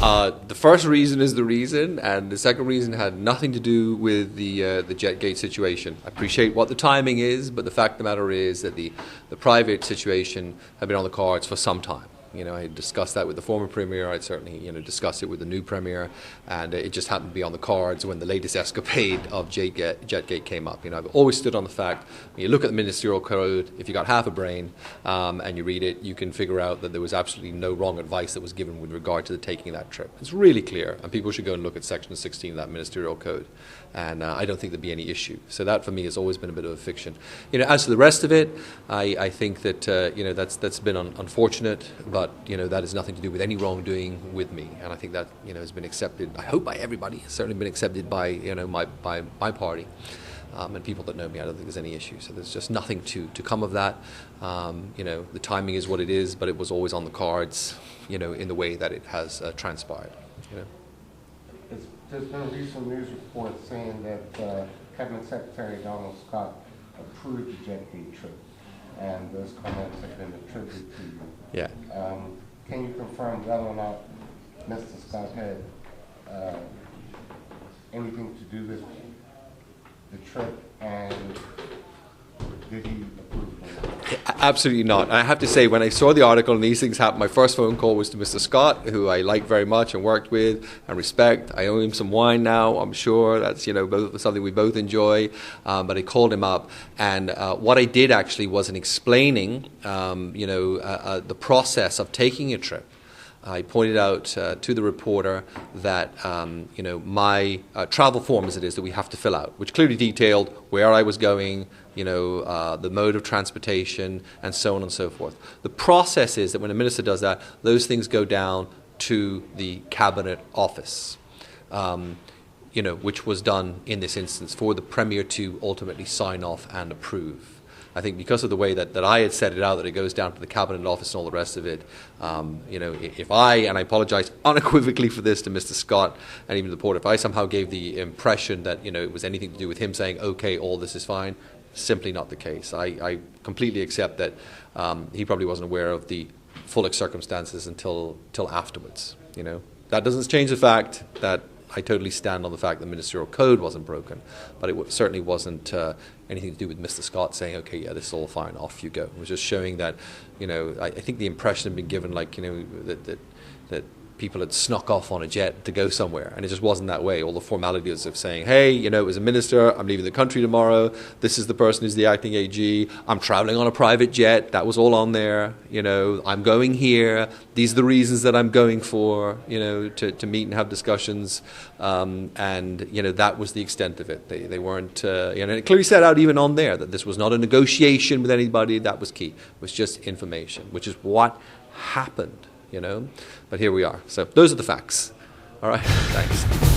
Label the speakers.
Speaker 1: The first reason is the reason, and the second reason had nothing to do with the Jetgate situation. I appreciate what the timing is, but the fact of the matter is that the private situation had been on the cards for some time. I discussed that with the former Premier. I'd certainly, discussed it with the new Premier, and it just happened to be on the cards when the latest escapade of Jetgate came up. I've always stood on the fact, when you look at the ministerial code, if you got half a brain and you read it, you can figure out that there was absolutely no wrong advice that was given with regard to the taking that trip. It's really clear, and people should go and look at Section 16 of that ministerial code, and I don't think there'd be any issue. So that, for me, has always been a bit of a fiction. As to the rest of it, I think that, that's been unfortunate, but that has nothing to do with any wrongdoing with me, and I think that has been accepted. I hope by everybody. It's certainly been accepted by my party and people that know me. I don't think there's any issue. So there's just nothing to come of that. The timing is what it is, but it was always on the cards. In the way that it has transpired.
Speaker 2: There's been a recent news report saying that Cabinet Secretary Donald Scott approved the Jetgate trip, and those comments have been attributed to you.
Speaker 1: Yeah.
Speaker 2: Can you confirm whether or not Mr. Scott had anything to do with the trip, and did he approve it?
Speaker 1: Absolutely not. And I have to say, when I saw the article and these things happened, my first phone call was to Mr. Scott, who I like very much and worked with and respect. I owe him some wine now, I'm sure. That's something we both enjoy. But I called him up, and what I did actually was in explaining, the process of taking a trip. I pointed out to the reporter that, my travel form, as it is, that we have to fill out, which clearly detailed where I was going, the mode of transportation, and so on and so forth. The process is that when a minister does that, those things go down to the Cabinet Office, which was done in this instance for the Premier to ultimately sign off and approve. I think because of the way that I had set it out, that it goes down to the Cabinet Office and all the rest of it, if and I apologise unequivocally for this to Mr. Scott and even the report, if I somehow gave the impression that, it was anything to do with him saying, okay, all this is fine, simply not the case. I completely accept that he probably wasn't aware of the full circumstances until afterwards. That doesn't change the fact that I totally stand on the fact the ministerial code wasn't broken, but it certainly wasn't anything to do with Mr. Scott saying, okay, yeah, this is all fine, off you go. It was just showing that, I think the impression had been given that people had snuck off on a jet to go somewhere, and it just wasn't that way. All the formalities of saying, hey, as a minister, I'm leaving the country tomorrow, this is the person who's the acting AG, I'm traveling on a private jet, that was all on there, I'm going here, these are the reasons that I'm going for, to meet and have discussions, and that was the extent of it. They weren't, and it clearly set out even on there that this was not a negotiation with anybody. That was key. It was just information, which is what happened. But here we are. So those are the facts. All right, thanks.